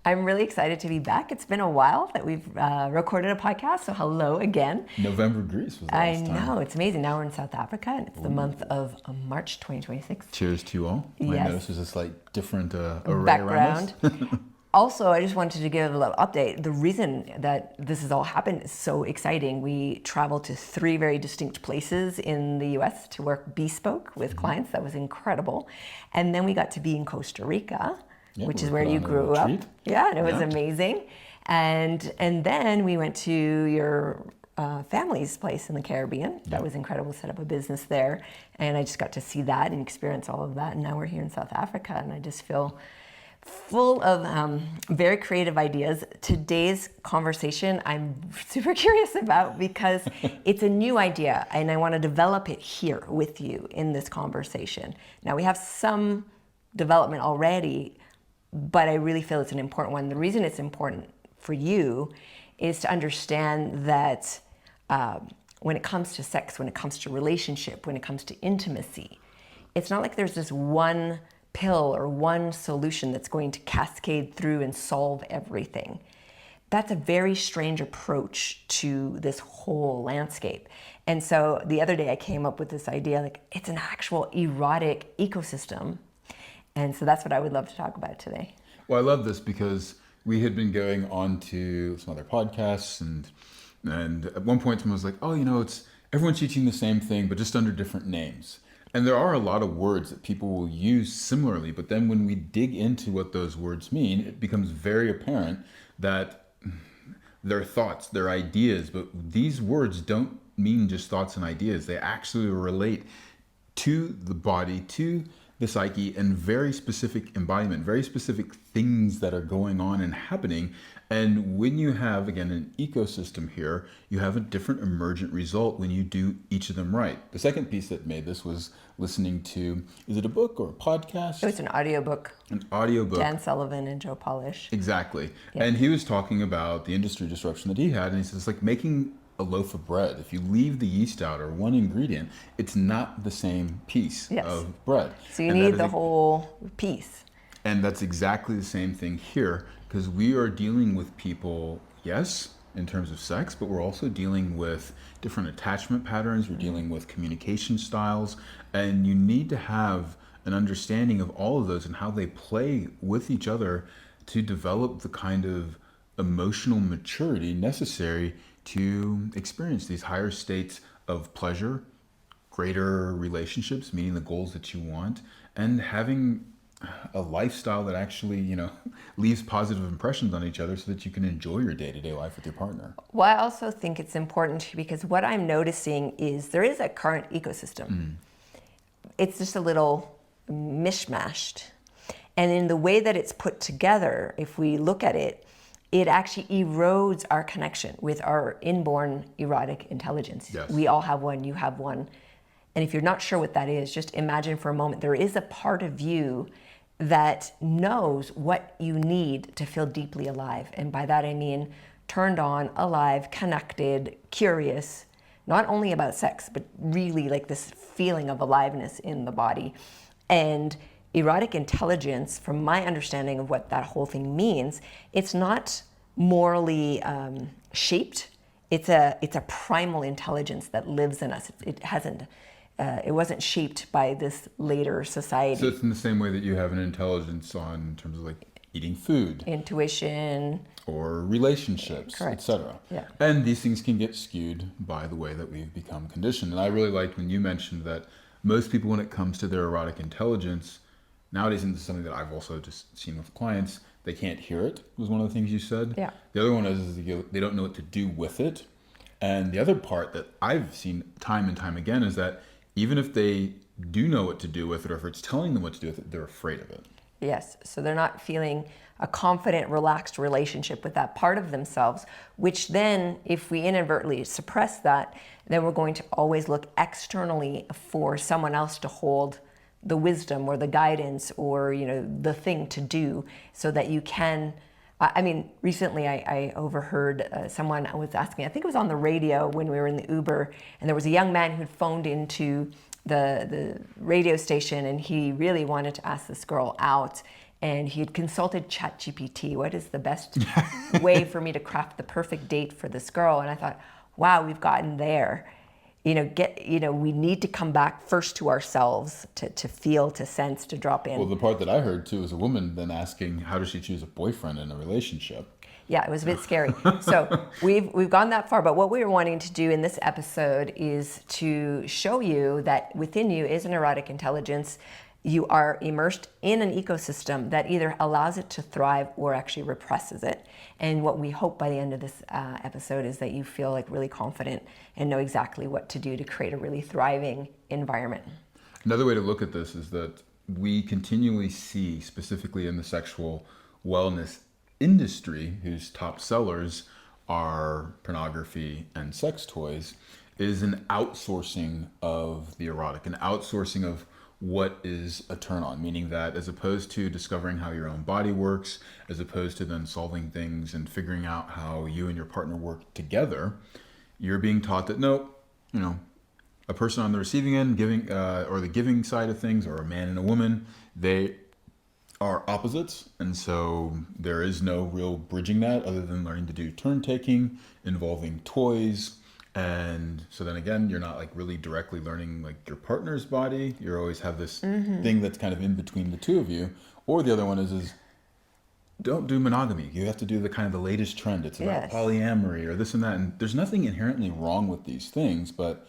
I'm really excited to be back. It's been a while that we've recorded a podcast, so hello again. November Greece was the I last time. know, it's amazing. Now we're in South Africa, and it's the month of March 2026. Cheers to you all. I Yes. noticed there's a slight different array Background. around us. Also, I just wanted to give a little update. The reason that this has all happened is so exciting. We traveled to 3 very distinct places in the US to work bespoke with clients. That was incredible. And then we got to be in Costa Rica, Yeah, which we is were where put you on a grew up. retreat. Yeah, and it was Yeah. amazing. And then we went to your family's place in the Caribbean. That was incredible. Set up a business there, and I just got to see that and experience all of that. And now we're here in South Africa, and I just feel full of very creative ideas. Today's conversation I'm super curious about because it's a new idea, and I want to develop it here with you in this conversation. Now we have some development already, but I really feel it's an important one. The reason it's important for you is to understand that when it comes to sex, when it comes to relationship, when it comes to intimacy, it's not like there's this one pill or one solution that's going to cascade through and solve everything. That's a very strange approach to this whole landscape. And so the other day I came up with this idea, like it's an actual erotic ecosystem. And so that's what I would love to talk about today. Well, I love this because we had been going on to some other podcasts, and at one point someone was like, oh, it's everyone's teaching the same thing, but just under different names. And there are a lot of words that people will use similarly, but then when we dig into what those words mean, it becomes very apparent that they're thoughts, they're ideas, but these words don't mean just thoughts and ideas. They actually relate to the body, to the psyche, and very specific embodiment, very specific things that are going on and happening. And when you have, again, an ecosystem here, you have a different emergent result when you do each of them right. The second piece that made this was listening to, is it a book or a podcast? It was an audiobook. An audiobook. Dan Sullivan and Joe Polish. Exactly. Yeah. And he was talking about the industry disruption that he had, and he says it's like making a loaf of bread. If you leave the yeast out or one ingredient, it's not the same piece of bread. So you need the whole piece. And that's exactly the same thing here, because we are dealing with people, yes, in terms of sex, but we're also dealing with different attachment patterns. We're dealing with communication styles, and you need to have an understanding of all of those and how they play with each other to develop the kind of emotional maturity necessary to experience these higher states of pleasure, greater relationships, meeting the goals that you want, and having a lifestyle that actually, leaves positive impressions on each other so that you can enjoy your day-to-day life with your partner. Well, I also think it's important because what I'm noticing is there is a current ecosystem. It's just a little mishmashed. And in the way that it's put together, if we look at it, it actually erodes our connection with our inborn erotic intelligence. Yes. We all have one, you have one. And if you're not sure what that is, just imagine for a moment, there is a part of you that knows what you need to feel deeply alive. And by that I mean turned on, alive, connected, curious, not only about sex, but really like this feeling of aliveness in the body. And erotic intelligence, from my understanding of what that whole thing means, it's not morally shaped. It's a primal intelligence that lives in us. It wasn't shaped by this later society. So it's in the same way that you have an intelligence in terms of like eating food, intuition, or relationships, etc. Yeah. And these things can get skewed by the way that we've become conditioned. And I really liked when you mentioned that most people, when it comes to their erotic intelligence, nowadays, and this is something that I've also just seen with clients, they can't hear it, was one of the things you said. Yeah. The other one is they don't know what to do with it. And the other part that I've seen time and time again is that even if they do know what to do with it, or if it's telling them what to do with it, they're afraid of it. Yes, so they're not feeling a confident, relaxed relationship with that part of themselves, which then, if we inadvertently suppress that, then we're going to always look externally for someone else to hold the wisdom or the guidance or, the thing to do so that you can. Recently I overheard someone was asking, I think it was on the radio when we were in the Uber, and there was a young man who'd phoned into the radio station, and he really wanted to ask this girl out. and he had consulted ChatGPT. What is the best way for me to craft the perfect date for this girl? And I thought, wow, we've gotten there. We need to come back first to ourselves to feel, to sense, to drop in. Well, the part that I heard too was a woman then asking, how does she choose a boyfriend in a relationship? Yeah, it was a bit scary. So we've gone that far, but what we were wanting to do in this episode is to show you that within you is an erotic intelligence. You are immersed in an ecosystem that either allows it to thrive or actually represses it. And what we hope by the end of this episode is that you feel like really confident and know exactly what to do to create a really thriving environment. Another way to look at this is that we continually see, specifically in the sexual wellness industry, whose top sellers are pornography and sex toys, is an outsourcing of the erotic, an outsourcing of what is a turn on, meaning that as opposed to discovering how your own body works, as opposed to then solving things and figuring out how you and your partner work together, you're being taught that no, a person on the receiving end, giving or the giving side of things, or a man and a woman, they are opposites, and so there is no real bridging that other than learning to do turn taking involving toys. And so then again, you're not like really directly learning like your partner's body. You always have this thing that's kind of in between the two of you. Or the other one is don't do monogamy. You have to do the kind of the latest trend. It's about polyamory or this and that. And there's nothing inherently wrong with these things, but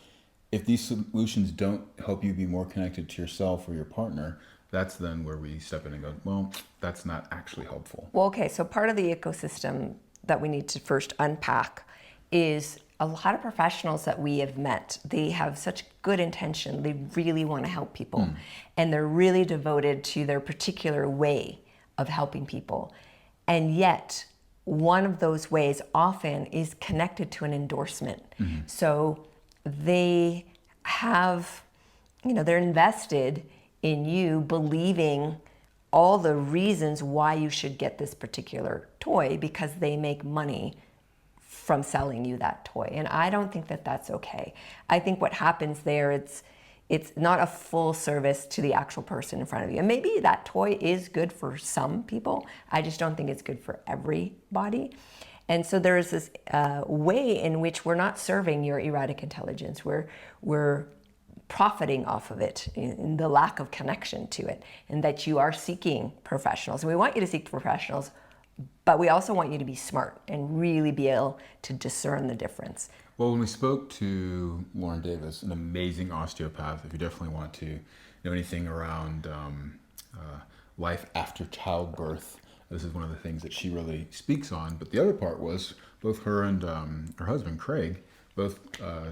if these solutions don't help you be more connected to yourself or your partner, that's then where we step in and go, well, that's not actually helpful. Well, okay, so part of the ecosystem that we need to first unpack is a lot of professionals that we have met. They have such good intention. They really want to help people. And they're really devoted to their particular way of helping people. And yet, one of those ways often is connected to an endorsement. So they have, they're invested in you believing all the reasons why you should get this particular toy because they make money from selling you that toy. And I don't think that that's okay. I think what happens there, it's not a full service to the actual person in front of you. And maybe that toy is good for some people. I just don't think it's good for everybody. And so there is this way in which we're not serving your erotic intelligence. We're profiting off of it in the lack of connection to it, and that you are seeking professionals. And we want you to seek professionals, but we also want you to be smart and really be able to discern the difference. Well, when we spoke to Lauren Davis, an amazing osteopath, if you definitely want to know anything around life after childbirth, this is one of the things that she really speaks on. But the other part was both her and her husband, Craig, both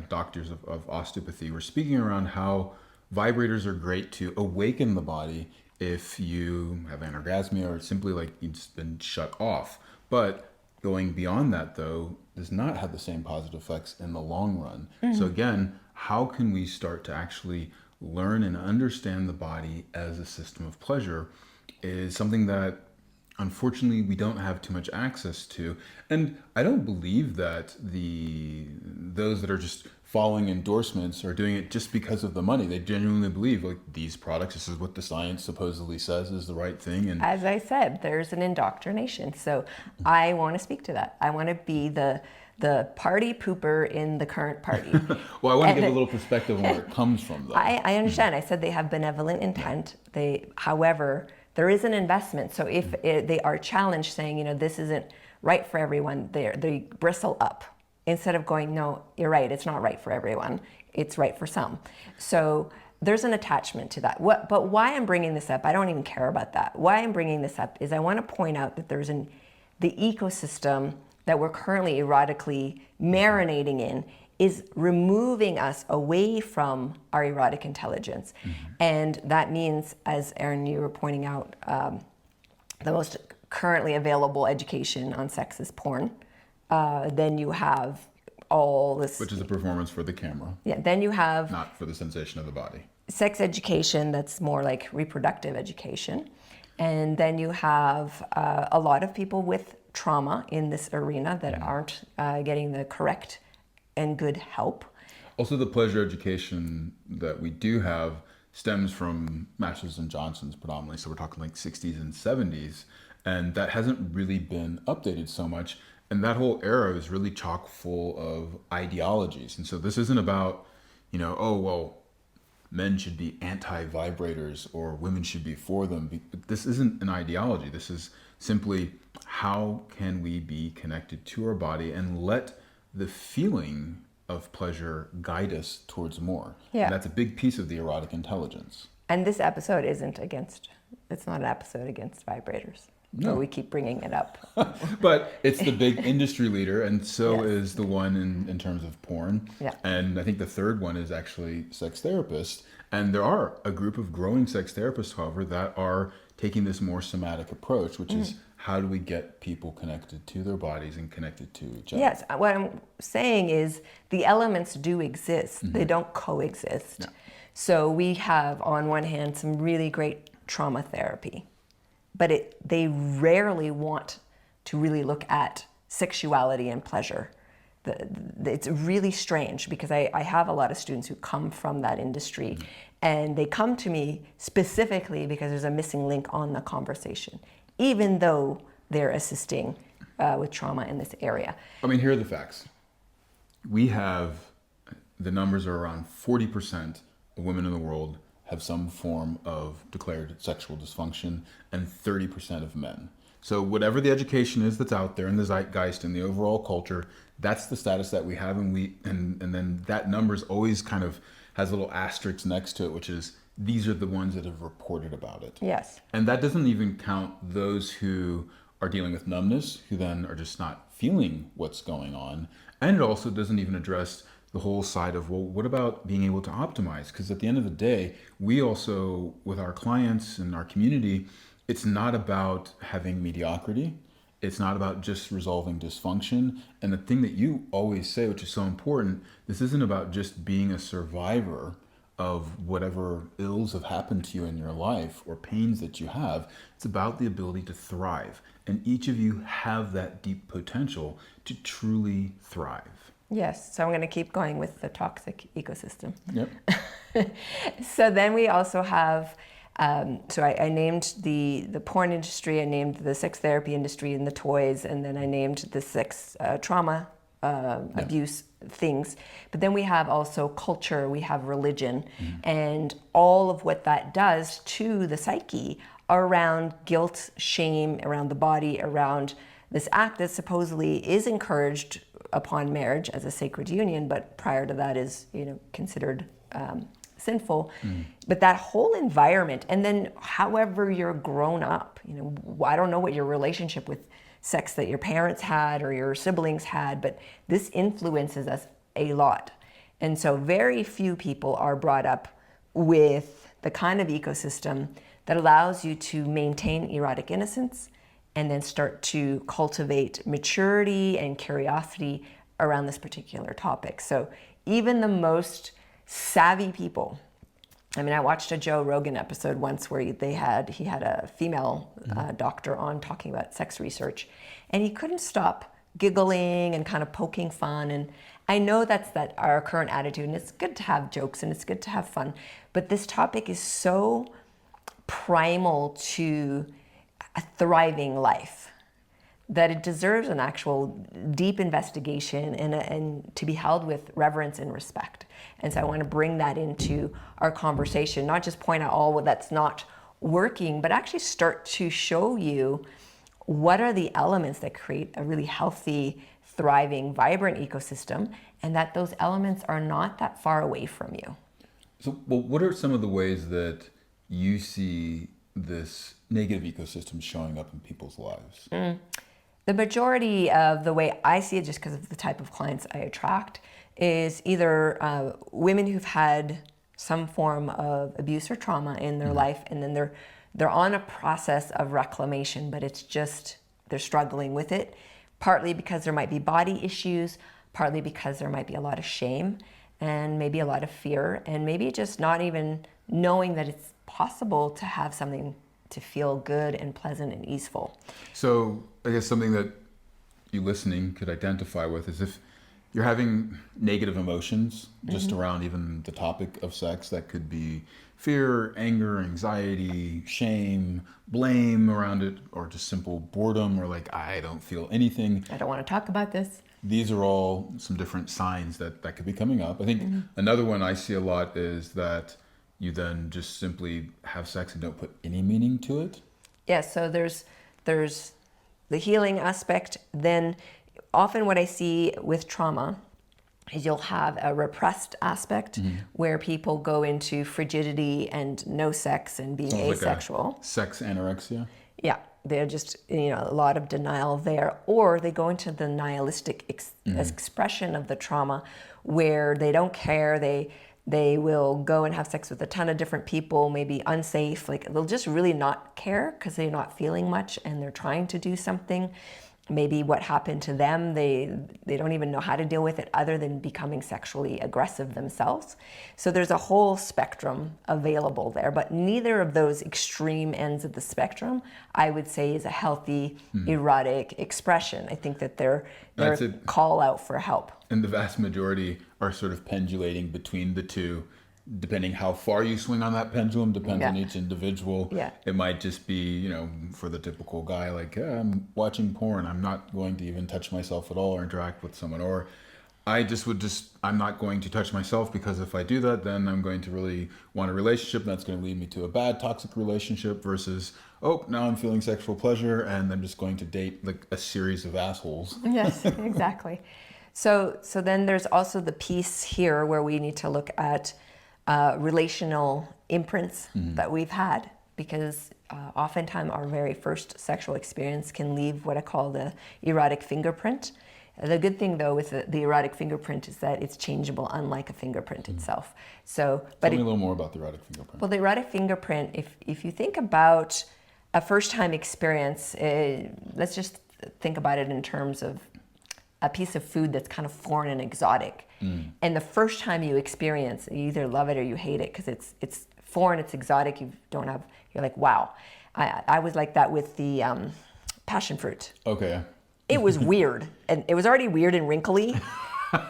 doctors of osteopathy, were speaking around how vibrators are great to awaken the body if you have anorgasmia or simply like you've been shut off. But going beyond that, though, does not have the same positive effects in the long run. So again, how can we start to actually learn and understand the body as a system of pleasure is something that unfortunately we don't have too much access to. And I don't believe that those that are just following endorsements are doing it just because of the money. They genuinely believe like these products, this is what the science supposedly says is the right thing. And as I said, there's an indoctrination. So I want to speak to that. I want to be the party pooper in the current party. Well, I want to give a little perspective on where it comes from, though. I understand. I said they have benevolent intent. However, there is an investment. So if they are challenged saying, this isn't right for everyone, they bristle up instead of going, no, you're right, it's not right for everyone. It's right for some. So there's an attachment to that. But why I'm bringing this up, I don't even care about that. Why I'm bringing this up is I want to point out that there's the ecosystem that we're currently erotically marinating in is removing us away from our erotic intelligence. And that means, as Aaron, you were pointing out, the most currently available education on sex is porn. Then you have all this... Which is a performance for the camera. Yeah, then you have... Not for the sensation of the body. Sex education that's more like reproductive education. And then you have a lot of people with trauma in this arena that aren't getting the correct and good help. Also, the pleasure education that we do have stems from Masters and Johnson's predominantly. So we're talking like 60s and 70s. And that hasn't really been updated so much. And that whole era is really chock full of ideologies. And so this isn't about, oh, well, men should be anti-vibrators or women should be for them. This isn't an ideology. This is simply how can we be connected to our body and let the feeling of pleasure guide us towards more. Yeah. And that's a big piece of the erotic intelligence. And this episode it's not an episode against vibrators. No. But we keep bringing it up. But it's the big industry leader, and so Yes. is the one in terms of porn. Yeah. And I think the third one is actually sex therapists. And there are a group of growing sex therapists, however, that are taking this more somatic approach, which is how do we get people connected to their bodies and connected to each other? Yes, what I'm saying is the elements do exist. They don't coexist. Yeah. So we have, on one hand, some really great trauma therapy, but they rarely want to really look at sexuality and pleasure. It's really strange because I have a lot of students who come from that industry and they come to me specifically because there's a missing link on the conversation, even though they're assisting with trauma in this area. I mean, here are the facts. The numbers are around 40% of women in the world have some form of declared sexual dysfunction, and 30% of men. So whatever the education is that's out there in the zeitgeist and the overall culture, that's the status that we have, and then that number's always kind of has a little asterisk next to it, which is these are the ones that have reported about it. Yes. And that doesn't even count those who are dealing with numbness, who then are just not feeling what's going on. And it also doesn't even address the whole side of, well, what about being able to optimize? Because at the end of the day, we also, with our clients and our community, it's not about having mediocrity. It's not about just resolving dysfunction. And the thing that you always say, which is so important, this isn't about just being a survivor of whatever ills have happened to you in your life or pains that you have. It's about the ability to thrive. And each of you have that deep potential to truly thrive. Yes, so I'm going to keep going with the toxic ecosystem. Yep. So then we also have, I named the porn industry, I named the sex therapy industry and the toys, and then I named the sex trauma abuse things. But then we have also culture, we have religion, and all of what that does to the psyche around guilt, shame, around the body, around this act that supposedly is encouraged upon marriage as a sacred union, but prior to that is, considered sinful. But that whole environment, and then however you're grown up, I don't know what your relationship with sex that your parents had or your siblings had, but this influences us a lot. And so very few people are brought up with the kind of ecosystem that allows you to maintain erotic innocence and then start to cultivate maturity and curiosity around this particular topic. So even the most savvy people, I watched a Joe Rogan episode once where he had a female doctor on talking about sex research, and he couldn't stop giggling and kind of poking fun. And I know that's our current attitude, and it's good to have jokes and it's good to have fun, but this topic is so primal to a thriving life that it deserves an actual deep investigation and to be held with reverence and respect. And so I want to bring that into our conversation, not just point out all that's not working, but actually start to show you what are the elements that create a really healthy, thriving, vibrant ecosystem, and that those elements are not that far away from you. So, well, what are some of the ways that you see this negative ecosystem showing up in people's lives? The majority of the way I see it, just because of the type of clients I attract, is either women who've had some form of abuse or trauma in their life, and then they're on a process of reclamation, but it's just they're struggling with it, partly because there might be body issues, partly because there might be a lot of shame, and maybe a lot of fear, and maybe just not even knowing that it's possible to have something to feel good and pleasant and easeful. So I guess something that you listening could identify with is if you're having negative emotions just around even the topic of sex, that could be fear, anger, anxiety, shame, blame around it, or just simple boredom, or like, I don't feel anything. I don't want to talk about this. These are all some different signs that could be coming up. I think another one I see a lot is that you then just simply have sex and don't put any meaning to it. Yeah, so there's the healing aspect. Then often what I see with trauma is you'll have a repressed aspect where people go into frigidity and no sex and being Sounds asexual. like a sex anorexia. Yeah, they're just, a lot of denial there. Or they go into the nihilistic expression of the trauma where they don't care. They will go and have sex with a ton of different people, maybe unsafe. Like they'll just really not care because they're not feeling much and they're trying to do something. Maybe what happened to them, they don't even know how to deal with it other than becoming sexually aggressive themselves. So there's a whole spectrum available there, but neither of those extreme ends of the spectrum, I would say, is a healthy erotic expression. I think that they're a call out for help. And the vast majority are sort of pendulating between the two. Depending how far you swing on that pendulum depends on each individual. Yeah. It might just be, for the typical guy, like, I'm watching porn. I'm not going to even touch myself at all or interact with someone. Or I'm not going to touch myself because if I do that, then I'm going to really want a relationship. And that's going to lead me to a bad toxic relationship versus, now I'm feeling sexual pleasure and I'm just going to date like a series of assholes. Yes, exactly. So then there's also the piece here where we need to look at relational imprints that we've had, because oftentimes our very first sexual experience can leave what I call the erotic fingerprint. The good thing though with the erotic fingerprint is that it's changeable, unlike a fingerprint itself. So, Tell me a little more about the erotic fingerprint. Well, the erotic fingerprint, if you think about a first time experience, let's just think about it in terms of a piece of food that's kind of foreign and exotic. And the first time you experience, you either love it or you hate it because it's foreign, it's exotic, you're like, wow. I was like that with the passion fruit. Okay. It was weird. And it was already weird and wrinkly.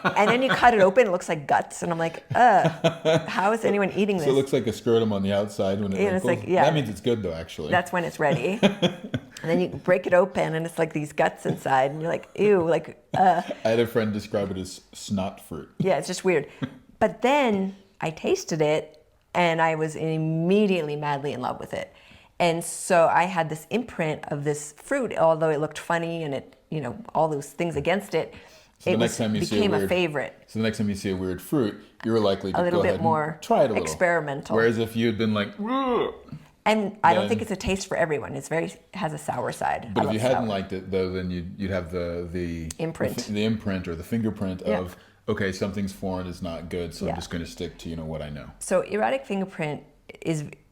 And then you cut it open, it looks like guts. And I'm like, how is anyone eating this? So it looks like a scrotum on the outside when it wrinkles. Like, yeah. That means it's good though, actually. That's when it's ready. And then you break it open and it's like these guts inside. And you're like, ew, like, I had a friend describe it as snot fruit. Yeah, it's just weird. But then I tasted it and I was immediately madly in love with it. And so I had this imprint of this fruit, although it looked funny and it, all those things against it. So the next time you became a favorite. So the next time you see a weird fruit, you're likely to a little go bit ahead more and try it a little. Experimental. Whereas if you had been like, ugh, and I don't think it's a taste for everyone. Has a sour side. But if you hadn't liked it though, then you'd have the imprint, the imprint or the fingerprint of, okay, something's foreign is not good, so I'm just going to stick to what I know. So erotic fingerprint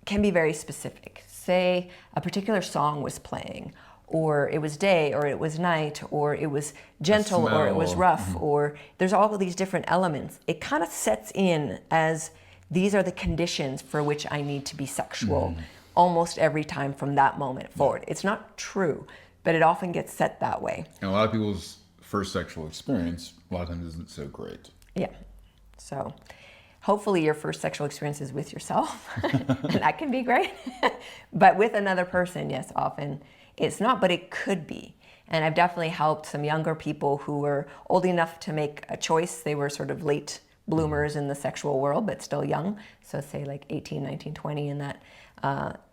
can be very specific. Say a particular song was playing, or it was day, or it was night, or it was gentle, or it was rough, or there's all of these different elements. It kind of sets in as these are the conditions for which I need to be sexual almost every time from that moment forward. It's not true, but it often gets set that way. And a lot of people's first sexual experience a lot of times isn't so great. Yeah. So hopefully your first sexual experience is with yourself, and that can be great. But with another person, yes, often it's not, but it could be. And I've definitely helped some younger people who were old enough to make a choice. They were sort of late bloomers in the sexual world, but still young. So say like 18, 19, 20 in that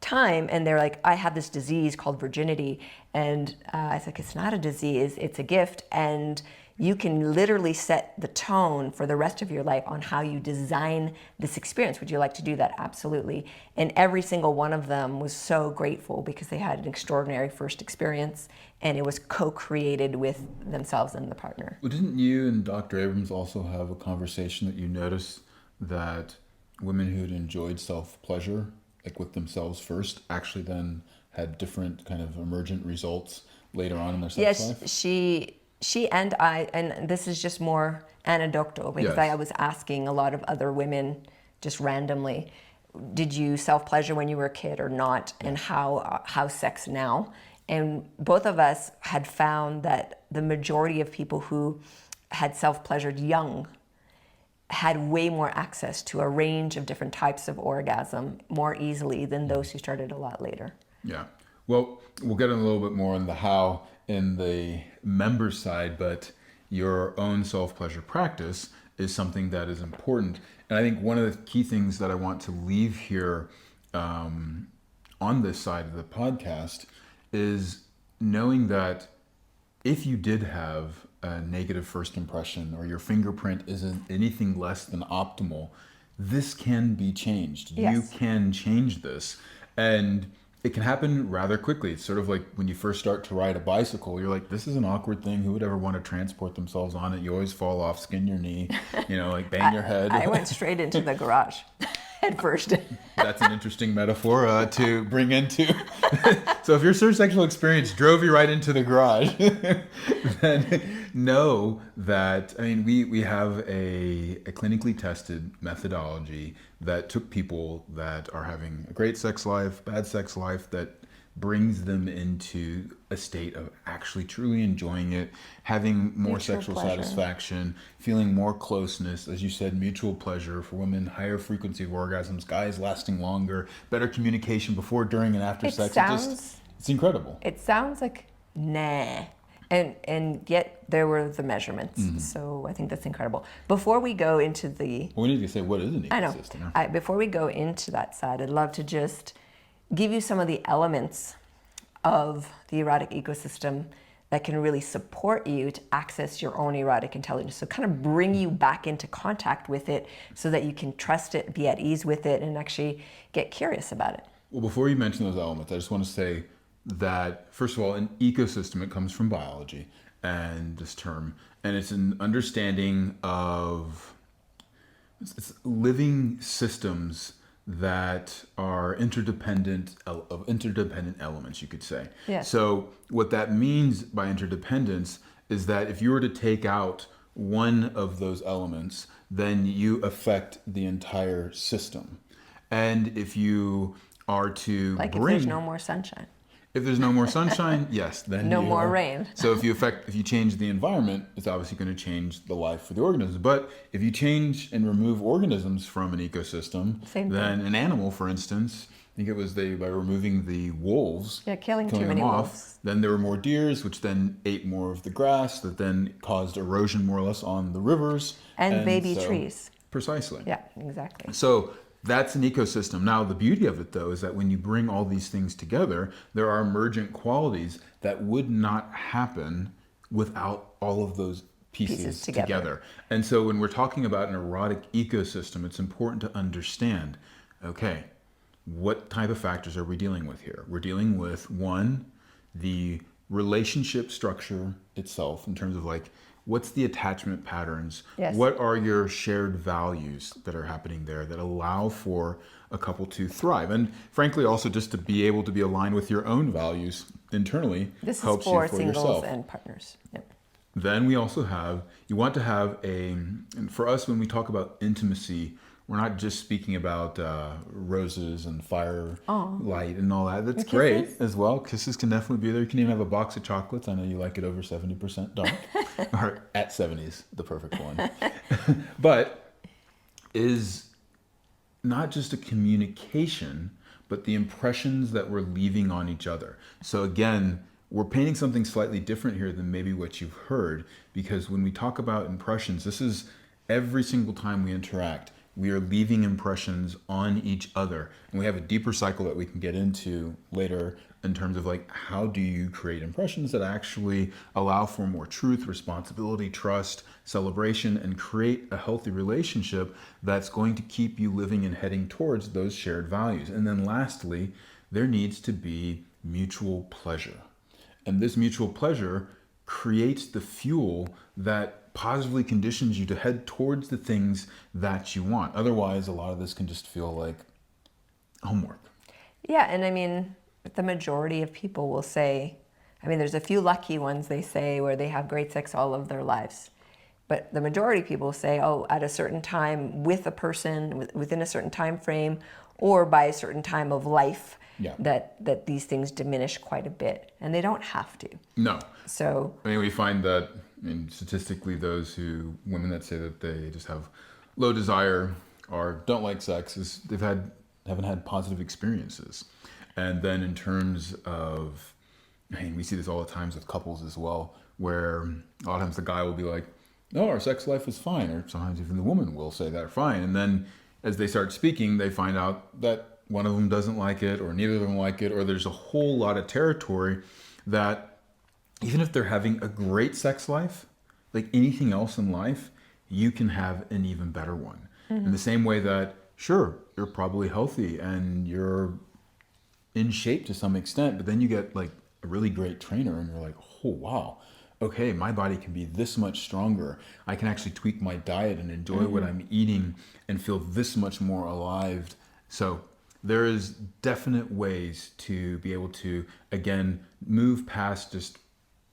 time. And they're like, I have this disease called virginity. And I was like, it's not a disease, it's a gift. And you can literally set the tone for the rest of your life on how you design this experience. Would you like to do that? Absolutely. And every single one of them was so grateful because they had an extraordinary first experience and it was co-created with themselves and the partner. Well, didn't you and Dr. Abrams also have a conversation that you noticed that women who had enjoyed self-pleasure, like with themselves first, actually then had different kind of emergent results later on in their sex life? Yes, she and I, and this is just more anecdotal because I was asking a lot of other women just randomly, did you self-pleasure when you were a kid or not? And how sex now? And both of us had found that the majority of people who had self-pleasured young had way more access to a range of different types of orgasm more easily than those who started a lot later. Yeah. Well, we'll get in a little bit more on the how in the member side, but your own self-pleasure practice is something that is important. And I think one of the key things that I want to leave here on this side of the podcast is knowing that if you did have a negative first impression or your fingerprint isn't anything less than optimal, this can be changed. Yes. You can change this. And it can happen rather quickly. It's sort of like when you first start to ride a bicycle, you're like, this is an awkward thing. Who would ever want to transport themselves on it? You always fall off, skin your knee, like bang your head. I went straight into the garage head first. That's an interesting metaphor to bring into. So if your first sexual experience drove you right into the garage, then know that, we have a clinically tested methodology that took people that are having a great sex life, bad sex life, that brings them into a state of actually truly enjoying it, having more Mutual sexual pleasure. satisfaction, feeling more closeness, as you said, mutual pleasure for women, higher frequency of orgasms, guys lasting longer, better communication before, during, and after sex. It's incredible. It sounds like nah. And yet there were the measurements. So I think that's incredible. Before we go into the... Well, we need to say, what is an I know. ecosystem? Before we go into that side, I'd love to just give you some of the elements of the erotic ecosystem that can really support you to access your own erotic intelligence. So kind of bring you back into contact with it so that you can trust it, be at ease with it, and actually get curious about it. Well, before you mention those elements, I just want to say that, first of all, an ecosystem, it comes from biology and this term, and it's an understanding of it's living systems that are interdependent elements, you could say. Yes. So what that means by interdependence is that if you were to take out one of those elements, then you affect the entire system. And if you are to Like bring... if there's no more sunshine. If there's no more sunshine, yes, then No you more are- rain. So if you change the environment, it's obviously going to change the life for the organisms. But if you change and remove organisms from an ecosystem, Same then an animal, for instance, I think it was by removing the wolves, Yeah, killing too them many off, wolves. then there were more deers, which then ate more of the grass, that then caused erosion more or less on the rivers. And baby trees. Precisely. Yeah, exactly. So that's an ecosystem. Now, the beauty of it, though, is that when you bring all these things together, there are emergent qualities that would not happen without all of those pieces together. And so when we're talking about an erotic ecosystem, it's important to understand, okay, what type of factors are we dealing with here? We're dealing with, one, the relationship structure itself in terms of what's the attachment patterns? Yes. What are your shared values that are happening there that allow for a couple to thrive? And frankly, also just to be able to be aligned with your own values internally This helps is for you for singles yourself. and partners. Yep. Then we also you want to have and for us, when we talk about intimacy, we're not just speaking about roses and firelight and all that. That's great as well. Kisses can definitely be there. You can even have a box of chocolates. I know you like it over 70% dark. Or at 70s, the perfect one. But is not just a communication, but the impressions that we're leaving on each other. So again, we're painting something slightly different here than maybe what you've heard, because when we talk about impressions, this is every single time we interact, we are leaving impressions on each other. And we have a deeper cycle that we can get into later in terms of how do you create impressions that actually allow for more truth, responsibility, trust, celebration, and create a healthy relationship that's going to keep you living and heading towards those shared values. And then lastly, there needs to be mutual pleasure. And this mutual pleasure creates the fuel that positively conditions you to head towards the things that you want. Otherwise, a lot of this can just feel like homework. Yeah, and the majority of people will say, there's a few lucky ones, they say, where they have great sex all of their lives. But the majority of people say, at a certain time with a person, within a certain time frame, or by a certain time of life, that these things diminish quite a bit. And they don't have to. No. So we find that statistically, women that say that they just have low desire or don't like sex is haven't had positive experiences. And then in terms of, I mean, we see this all the times with couples as well, where a lot of times the guy will be like, no, our sex life is fine, or sometimes even the woman will say they're fine, and then as they start speaking, they find out that one of them doesn't like it, or neither of them like it, or there's a whole lot of territory that even if they're having a great sex life, like anything else in life, you can have an even better one. In the same way that, sure, you're probably healthy and you're in shape to some extent, but then you get like a really great trainer and you're like, oh, wow, okay, my body can be this much stronger. I can actually tweak my diet and enjoy what I'm eating and feel this much more alive. So there is definite ways to be able to, again, move past just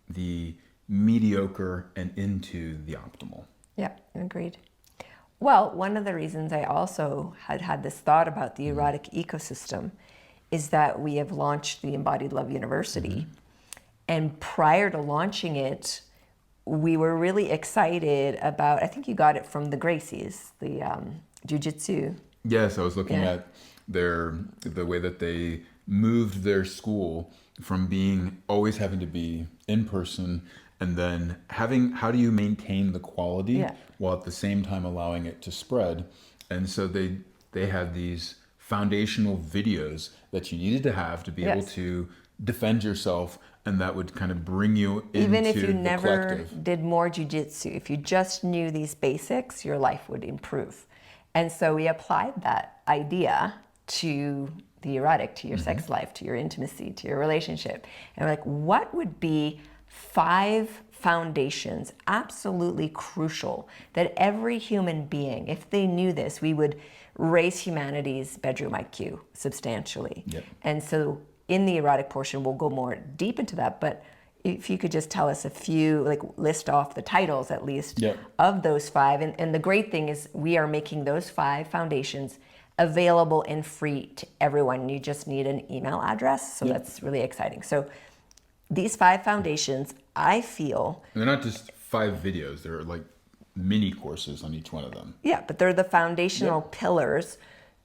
the mediocre and into the optimal. Yeah, agreed. Well, one of the reasons I also had this thought about the erotic ecosystem is that we have launched the Embodied Love University. And prior to launching it, we were really excited about, I think you got it from the Gracies, the jiu-jitsu. Yes, I was looking at the way that they moved their school from being always having to be in person and then how do you maintain the quality while at the same time allowing it to spread. And so they had these foundational videos that you needed to have to be able to defend yourself, and that would kind of bring you into even if you the never collective. did more jiu-jitsu, if you just knew these basics, your life would improve. And so we applied that idea to the erotic, to your sex life, to your intimacy, to your relationship. And we're like, what would be 5 foundations, absolutely crucial, that every human being, if they knew this, we would raise humanity's bedroom IQ substantially. And so in the erotic portion, we'll go more deep into that, but if you could just tell us a few, like list off the titles at least of those 5. And the great thing is we are making those 5 foundations available and free to everyone. You just need an email address. So that's really exciting. So these 5 foundations, I feel. And they're not just 5 videos, they're like mini courses on each one of them. Yeah, but they're the foundational pillars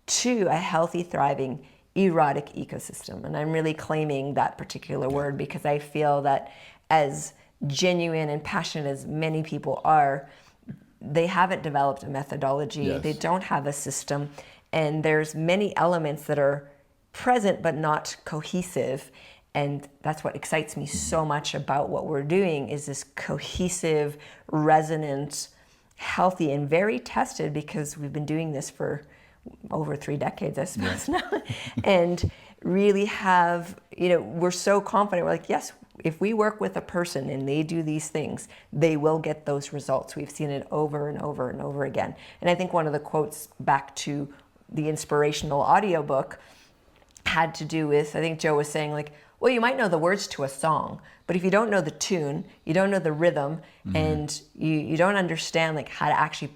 to a healthy, thriving erotic ecosystem. And I'm really claiming that particular word because I feel that as genuine and passionate as many people are, they haven't developed a methodology. They don't have a system. And there's many elements that are present but not cohesive. And that's what excites me so much about what we're doing is this cohesive, resonant, healthy, and very tested because we've been doing this for over 3 decades, I suppose now. And really have, we're so confident. We're like, yes, if we work with a person and they do these things, they will get those results. We've seen it over and over and over again. And I think one of the quotes back to the inspirational audiobook had to do with, I think Joe was saying like, well, you might know the words to a song, but if you don't know the tune, you don't know the rhythm, and you don't understand like how to actually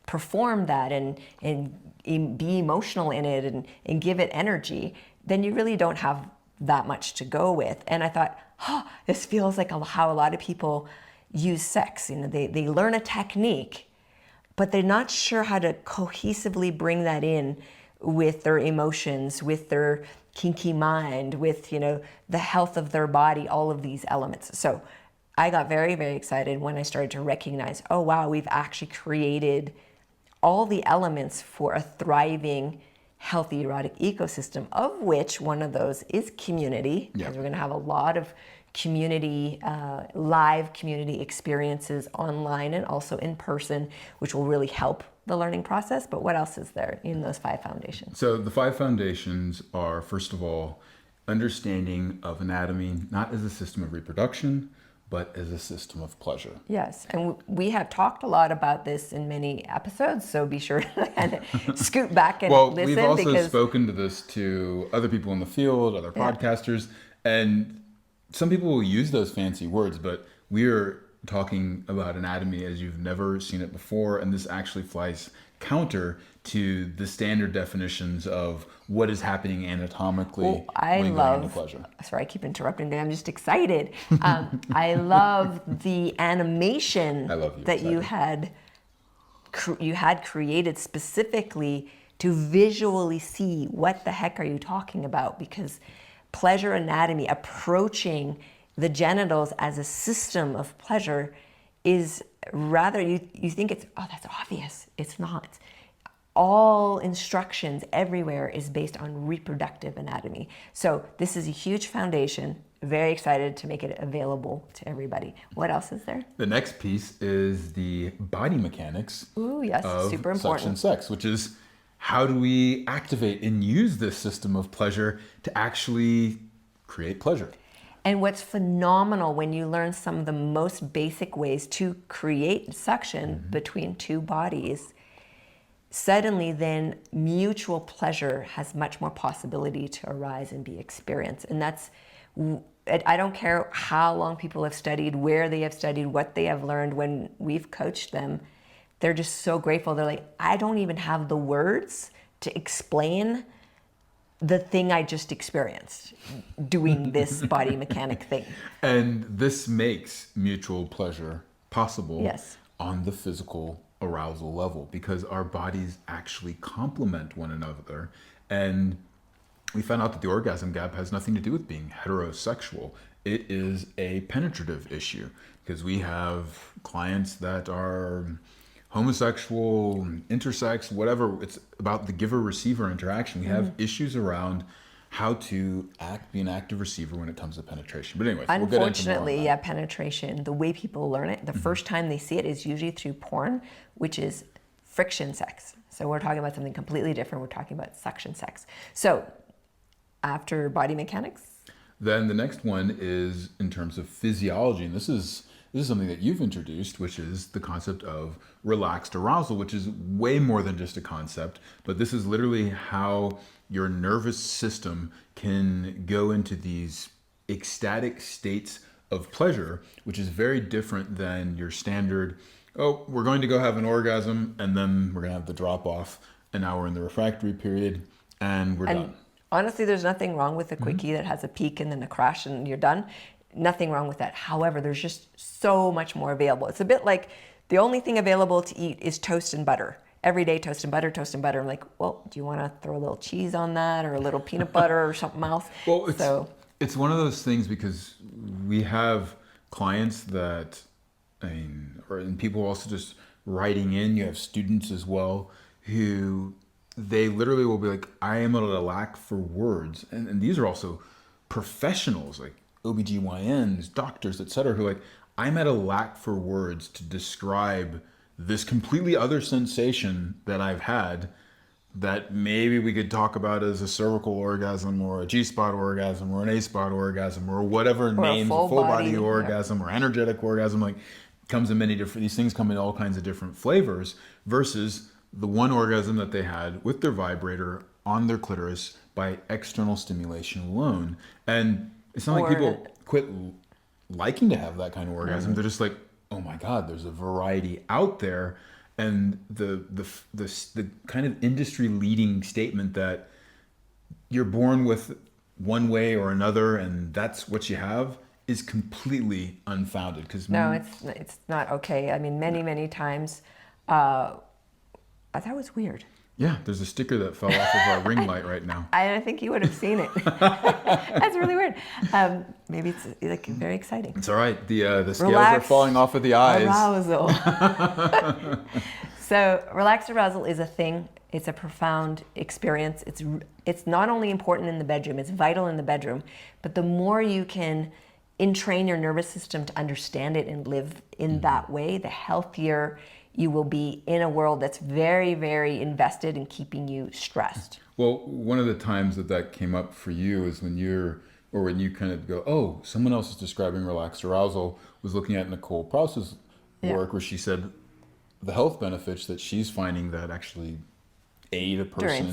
perform that and be emotional in it and give it energy, then you really don't have that much to go with. And I thought, this feels like how a lot of people use sex. They learn a technique, but they're not sure how to cohesively bring that in with their emotions, with their kinky mind, with the health of their body, all of these elements. So I got very, very excited when I started to recognize, oh wow, we've actually created all the elements for a thriving, healthy erotic ecosystem, of which one of those is community, because we're going to have a lot of community, live community experiences online and also in person, which will really help the learning process. But what else is there in those 5 foundations? So the 5 foundations are, first of all, understanding of anatomy, not as a system of reproduction, but as a system of pleasure. Yes, and we have talked a lot about this in many episodes, so be sure to kind of scoot back and listen. We've also spoken to this to other people in the field, other podcasters, and some people will use those fancy words, but we're talking about anatomy as you've never seen it before, and this actually flies counter to the standard definitions of what is happening anatomically when going into pleasure. Sorry, I keep interrupting there. I'm just excited. I love the animation that you had you had created specifically to visually see what the heck are you talking about, because pleasure anatomy, approaching the genitals as a system of pleasure, is rather, you think it's, oh, that's obvious. It's not. All instructions everywhere is based on reproductive anatomy. So this is a huge foundation. Very excited to make it available to everybody. What else is there? The next piece is the body mechanics Ooh, yes, of super important. sex, which is how do we activate and use this system of pleasure to actually create pleasure? And what's phenomenal when you learn some of the most basic ways to create suction between two bodies, suddenly then mutual pleasure has much more possibility to arise and be experienced. And that's, I don't care how long people have studied, where they have studied, what they have learned. When we've coached them, they're just so grateful. They're like, I don't even have the words to explain the thing I just experienced doing this body mechanic thing. And this makes mutual pleasure possible Yes. on the physical arousal level, because our bodies actually complement one another. And we found out that the orgasm gap has nothing to do with being heterosexual. It is a penetrative issue, because we have clients that are homosexual, intersex, whatever. It's about the giver-receiver interaction. We have issues around how to be an active receiver when it comes to penetration. But anyway, we'll get into more on Unfortunately, that. penetration, the way people learn it, the first time they see it is usually through porn, which is friction sex. So we're talking about something completely different. We're talking about suction sex. So after body mechanics, Then the next one is in terms of physiology, and this is something that you've introduced, which is the concept of relaxed arousal, which is way more than just a concept, but this is literally how your nervous system can go into these ecstatic states of pleasure, which is very different than your standard, oh, we're going to go have an orgasm and then we're going to have the drop off, and now we're in the refractory period and we're done. honestly, there's nothing wrong with a quickie that has a peak and then a crash and you're done. Nothing wrong with that. However, there's just so much more available. It's a bit like the only thing available to eat is toast and butter. Every day, toast and butter, toast and butter. I'm like, well, do you want to throw a little cheese on that or a little peanut butter or something else? Well, it's one of those things, because we have clients that, and people also just writing in, you have students as well, who they literally will be like, I am at a lack for words. And these are also professionals, like OBGYNs, doctors, etc., who are like, I'm at a lack for words to describe this completely other sensation that I've had, that maybe we could talk about as a cervical orgasm or a G-spot orgasm or an A-spot orgasm or whatever names, a full body orgasm or energetic orgasm, like comes in many different, these things come in all kinds of different flavors, versus the one orgasm that they had with their vibrator on their clitoris by external stimulation alone. And it's not like people quit liking to have that kind of orgasm. They're just like, oh my God, there's a variety out there. And the kind of industry leading statement that you're born with one way or another and that's what you have is completely unfounded. Because no, it's not okay. I mean, many times, I thought it was weird. Yeah, there's a sticker that fell off of our ring light right now. I think you would have seen it. That's really weird. Maybe it's like very exciting. It's all right. The scales are falling off of the eyes. Arousal. So relaxed arousal is a thing. It's a profound experience. It's not only important in the bedroom, it's vital in the bedroom, but the more you can entrain your nervous system to understand it and live in that way, the healthier you will be in a world that's very, very invested in keeping you stressed. Well, one of the times that came up for you is when when you kind of go, oh, someone else is describing relaxed arousal, was looking at Nicole Prouse's work, where she said the health benefits that she's finding that actually aid a person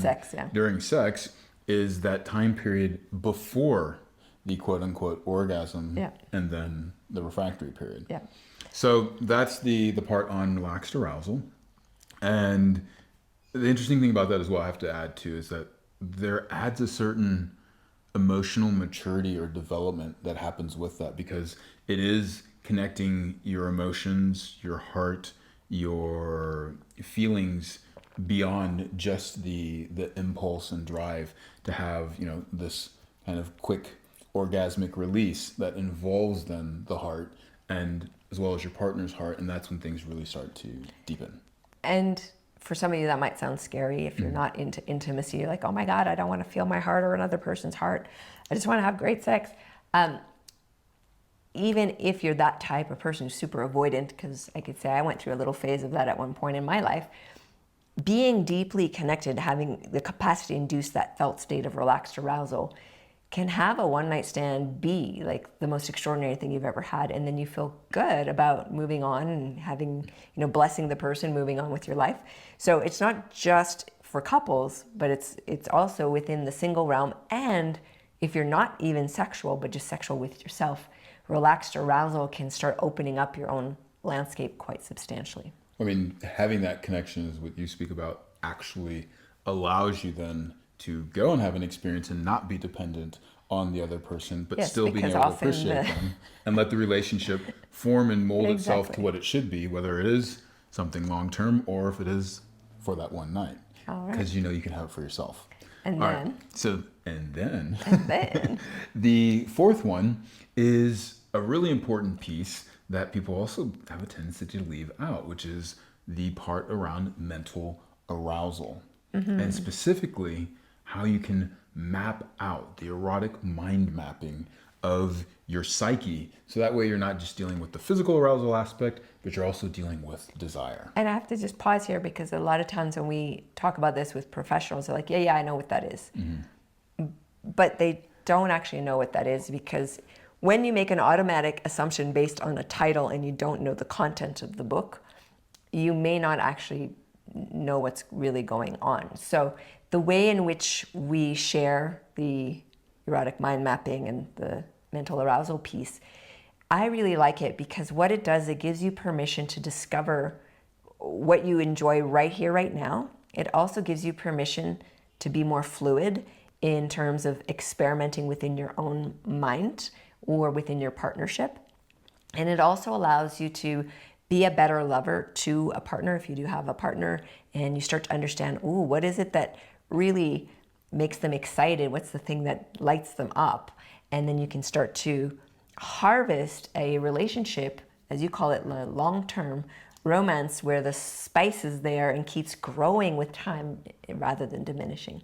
during sex is that time period before the quote unquote orgasm and then the refractory period. Yeah. So that's the part on relaxed arousal. And the interesting thing about that as well, I have to add too, is that there adds a certain emotional maturity or development that happens with that, because it is connecting your emotions, your heart, your feelings beyond just the impulse and drive to have, you know, this kind of quick orgasmic release that involves then the heart and as well as your partner's heart, and that's when things really start to deepen. And for some of you, that might sound scary if you're not into intimacy. You're like, oh my God, I don't want to feel my heart or another person's heart. I just want to have great sex. Even if you're that type of person who's super avoidant, because I could say I went through a little phase of that at one point in my life, being deeply connected, having the capacity to induce that felt state of relaxed arousal can have a one night stand be like the most extraordinary thing you've ever had. And then you feel good about moving on and having, you know, blessing the person, moving on with your life. So it's not just for couples, but it's also within the single realm. And if you're not even sexual, but just sexual with yourself, relaxed arousal can start opening up your own landscape quite substantially. I mean, having that connection is what you speak about actually allows you then to go and have an experience and not be dependent on the other person, but Yes, still being because able to often appreciate them and let the relationship form and mold itself to Exactly. what it should be, whether it is something long term or if it is for that one night. All right. Because you know you can have it for yourself. And All then, right. So, and then, and then, the fourth one is a really important piece that people also have a tendency to leave out, which is the part around mental arousal. And specifically, how you can map out the erotic mind mapping of your psyche. So that way you're not just dealing with the physical arousal aspect, but you're also dealing with desire. and I have to just pause here because a lot of times when we talk about this with professionals, they're like, yeah, I know what that is. But they don't actually know what that is, because when you make an automatic assumption based on a title and you don't know the content of the book, you may not actually know what's really going on. So the way in which we share the erotic mind mapping and the mental arousal piece, I really like it because what it does, it gives you permission to discover what you enjoy right here, right now. It also gives you permission to be more fluid in terms of experimenting within your own mind or within your partnership. And it also allows you to be a better lover to a partner if you do have a partner, and you start to understand, ooh, what is it that really makes them excited? What's the thing that lights them up? And then you can start to harvest a relationship, as you call it, long-term romance, where the spice is there and keeps growing with time rather than diminishing.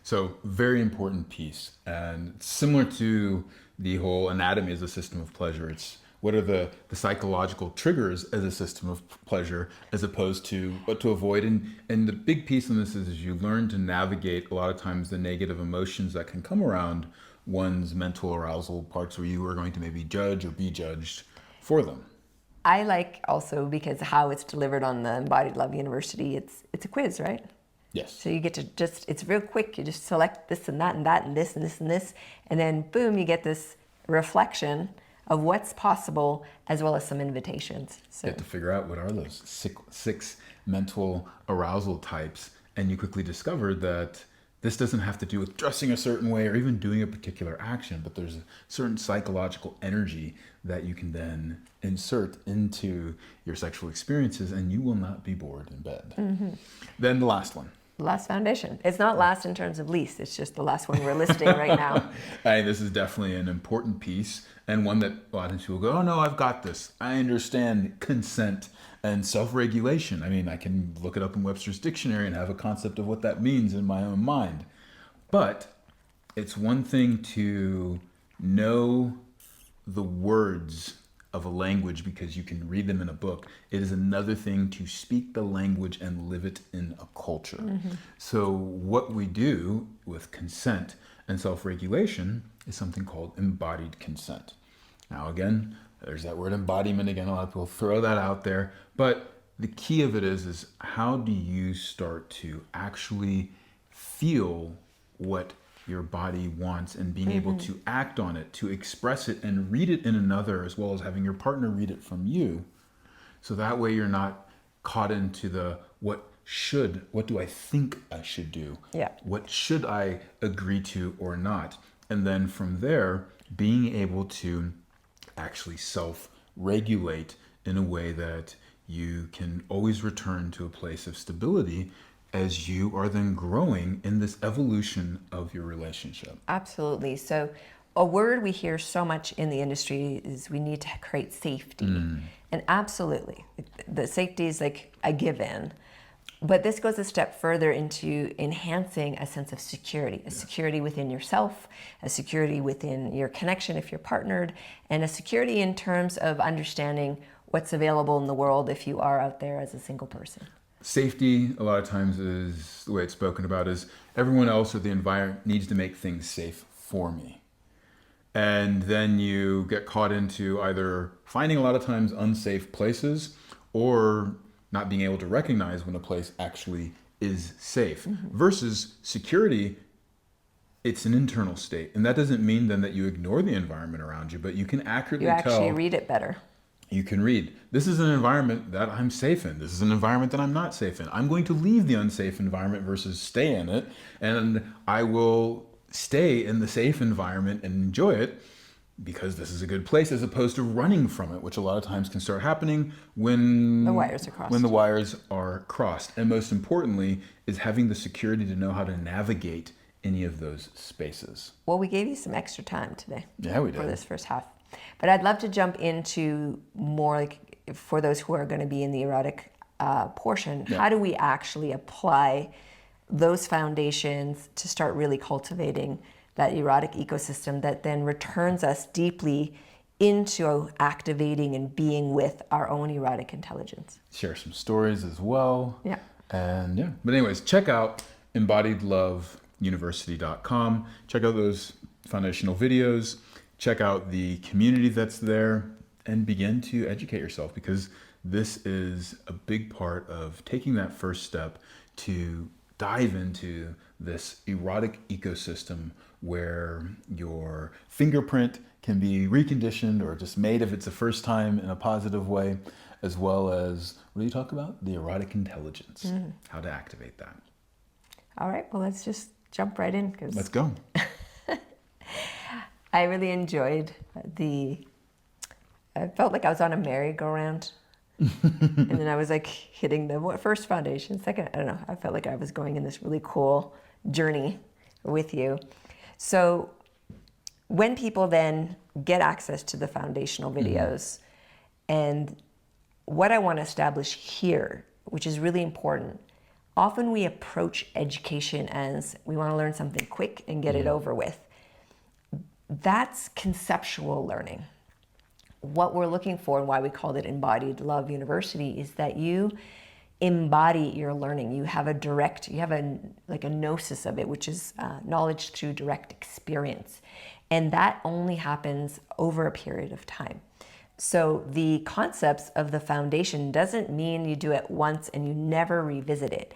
So very important piece, and similar to the whole anatomy as a system of pleasure. It's what are the psychological triggers as a system of pleasure as opposed to what to avoid. And the big piece in this is you learn to navigate a lot of times the negative emotions that can come around one's mental arousal parts where you are going to maybe judge or be judged for them. I like also because how it's delivered on the Embodied Love University, it's a quiz, right? Yes. So you get to just, it's real quick. You just select this and that and that and this and this and this. And then boom, you get this reflection of what's possible as well as some invitations. So You have to figure out what are those six mental arousal types. And you quickly discover that this doesn't have to do with dressing a certain way or even doing a particular action, but there's a certain psychological energy that you can then insert into your sexual experiences and you will not be bored in bed. Then the last one. last foundation. It's not last in terms of least. It's just the last one we're listing right now. This is definitely an important piece and one that a lot of people go, oh no, I've got this. I understand consent and self-regulation. I mean, I can look it up in Webster's dictionary and have a concept of what that means in my own mind. But it's one thing to know the words of a language because you can read them in a book. It is another thing to speak the language and live it in a culture. So what we do with consent and self-regulation is something called embodied consent. Now again, there's that word embodiment again. A lot of people throw that out there, but the key of it is how do you start to actually feel what your body wants and being able to act on it, to express it and read it in another, as well as having your partner read it from you. So that way you're not caught into the what do I think I should do? Yeah. What should I agree to or not? And then from there, being able to actually self-regulate in a way that you can always return to a place of stability as you are then growing in this evolution of your relationship. Absolutely. So a word we hear so much in the industry is we need to create safety. And absolutely, the safety is like a given. But this goes a step further into enhancing a sense of security, a security within yourself, a security within your connection if you're partnered, and a security in terms of understanding what's available in the world if you are out there as a single person. Safety, a lot of times, is the way it's spoken about, is everyone else or the environment needs to make things safe for me. And then you get caught into either finding a lot of times unsafe places or not being able to recognize when a place actually is safe. Versus security, it's an internal state. And that doesn't mean then that you ignore the environment around you, but you can accurately tell. You actually read it better. You can read, this is an environment that I'm safe in. This is an environment that I'm not safe in. I'm going to leave the unsafe environment versus stay in it. And I will stay in the safe environment and enjoy it because this is a good place, as opposed to running from it, which a lot of times can start happening when the wires are crossed. When the wires are crossed. And most importantly is having the security to know how to navigate any of those spaces. Well, we gave you some extra time today. Yeah, we did. For this first half. But I'd love to jump into more, like, for those who are going to be in the erotic portion, how do we actually apply those foundations to start really cultivating that erotic ecosystem that then returns us deeply into activating and being with our own erotic intelligence? Share some stories as well. Yeah. And yeah. But anyways, check out embodiedloveuniversity.com. Check out those foundational videos. Check out the community that's there and begin to educate yourself, because this is a big part of taking that first step to dive into this erotic ecosystem where your fingerprint can be reconditioned or just made if it's the first time in a positive way, as well as, what do you talk about? The erotic intelligence, how to activate that. All right, well, let's just jump right in. Let's go. I really enjoyed I felt like I was on a merry-go-round. And then I was like hitting the first foundation, second, I don't know. I felt like I was going in this really cool journey with you. So when people then get access to the foundational videos, and what I want to establish here, which is really important, often we approach education as we want to learn something quick and get it over with. That's conceptual learning. What we're looking for, and why we called it Embodied Love University, is that you embody your learning. You have a gnosis of it, which is knowledge through direct experience. And that only happens over a period of time. So the concepts of the foundation doesn't mean you do it once and you never revisit it.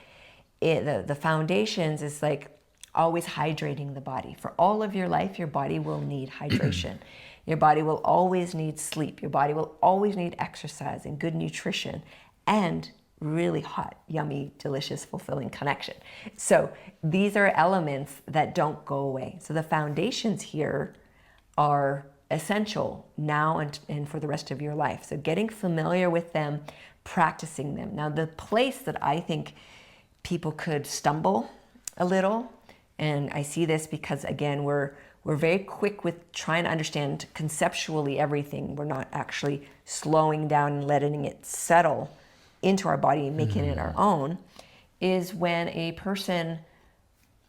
The foundations is like always hydrating the body. For all of your life, your body will need hydration. Your body will always need sleep. Your body will always need exercise and good nutrition and really hot, yummy, delicious, fulfilling connection. So these are elements that don't go away. So the foundations here are essential now and for the rest of your life. So getting familiar with them, practicing them. Now, the place that I think people could stumble a little, and I see this because, again, we're very quick with trying to understand conceptually everything. We're not actually slowing down and letting it settle into our body and making it our own, is when a person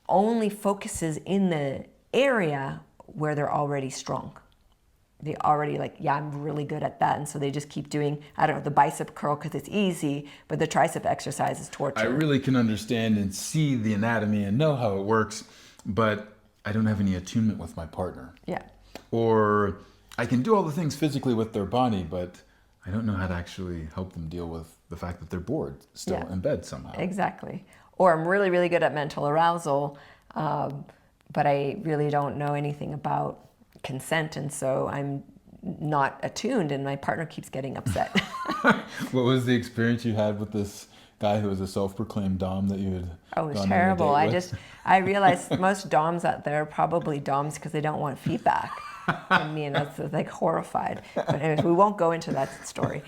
only focuses in the area where they're already strong. They already I'm really good at that. And so they just keep doing, the bicep curl because it's easy, but the tricep exercise is torture. I really can understand and see the anatomy and know how it works, but I don't have any attunement with my partner. Yeah. Or I can do all the things physically with their body, but I don't know how to actually help them deal with the fact that they're bored still in bed somehow. Exactly. Or I'm really, really good at mental arousal, but I really don't know anything about consent, and so I'm not attuned, and my partner keeps getting upset. What was the experience you had with this guy who was a self-proclaimed dom that you had? Oh, it was terrible. I realized most doms out there are probably doms because they don't want feedback from me, and that's like horrified. But anyways, we won't go into that story.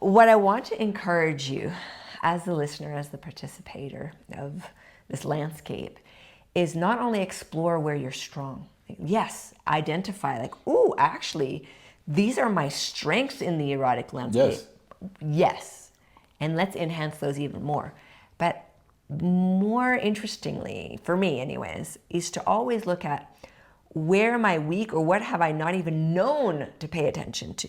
what I want to encourage you as the listener, as the participator of this landscape, is not only explore where you're strong. Yes, identify like, ooh, actually, these are my strengths in the erotic landscape. Yes. And let's enhance those even more. But more interestingly, for me anyways, is to always look at where am I weak or what have I not even known to pay attention to.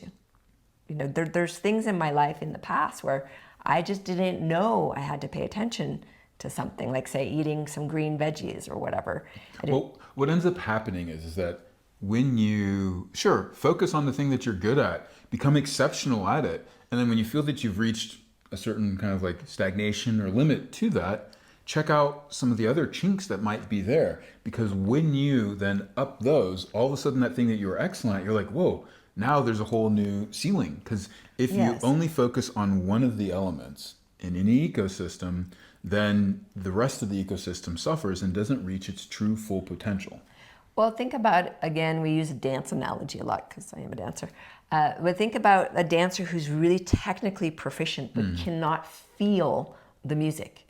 You know, there's things in my life in the past where I just didn't know I had to pay attention to something, like say eating some green veggies or whatever. Well, what ends up happening is that when you, sure, focus on the thing that you're good at, become exceptional at it, and then when you feel that you've reached a certain kind of like stagnation or limit to that, check out some of the other chinks that might be there. Because when you then up those, all of a sudden that thing that you were excellent at, you're like, whoa, now there's a whole new ceiling. Because if you only focus on one of the elements in any ecosystem, then the rest of the ecosystem suffers and doesn't reach its true full potential. Well, think about, again, we use a dance analogy a lot because I am a dancer. But think about a dancer who's really technically proficient but cannot feel the music.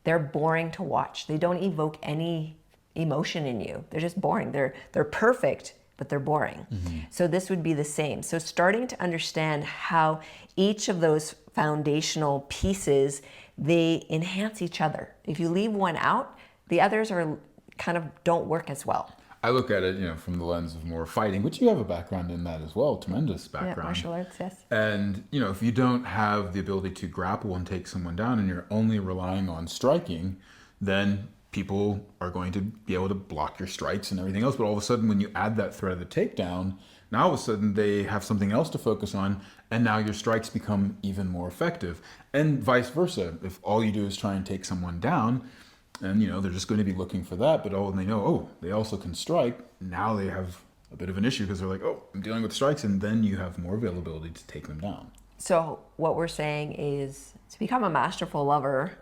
They're boring to watch. They don't evoke any emotion in you. They're just boring. They're perfect, but they're boring. So this would be the same. So starting to understand how each of those foundational pieces, they enhance each other. If you leave one out, the others are kind of don't work as well. I look at it, from the lens of more fighting, which you have a background in that as well, tremendous background. Yeah, martial arts, yes. And, if you don't have the ability to grapple and take someone down and you're only relying on striking, then people are going to be able to block your strikes and everything else. But all of a sudden, when you add that threat of the takedown, now all of a sudden they have something else to focus on, and now your strikes become even more effective. And vice versa. If all you do is try and take someone down, and they're just going to be looking for that, but when they know, they also can strike, now they have a bit of an issue because they're like, I'm dealing with strikes, and then you have more availability to take them down. So what we're saying is to become a masterful lover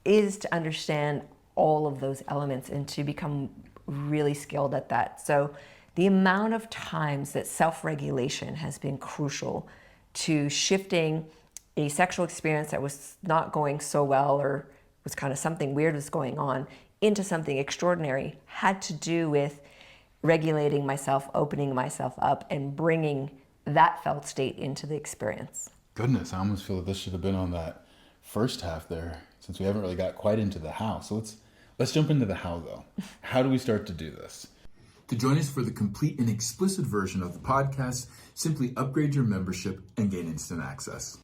is to understand all of those elements and to become really skilled at that. So the amount of times that self-regulation has been crucial to shifting a sexual experience that was not going so well or was kind of something weird was going on into something extraordinary had to do with regulating myself, opening myself up, and bringing that felt state into the experience. Goodness, I almost feel that this should have been on that first half there, since we haven't really got quite into the how. So let's jump into the how, though. How do we start to do this? To join us for the complete and explicit version of the podcast, simply upgrade your membership and gain instant access.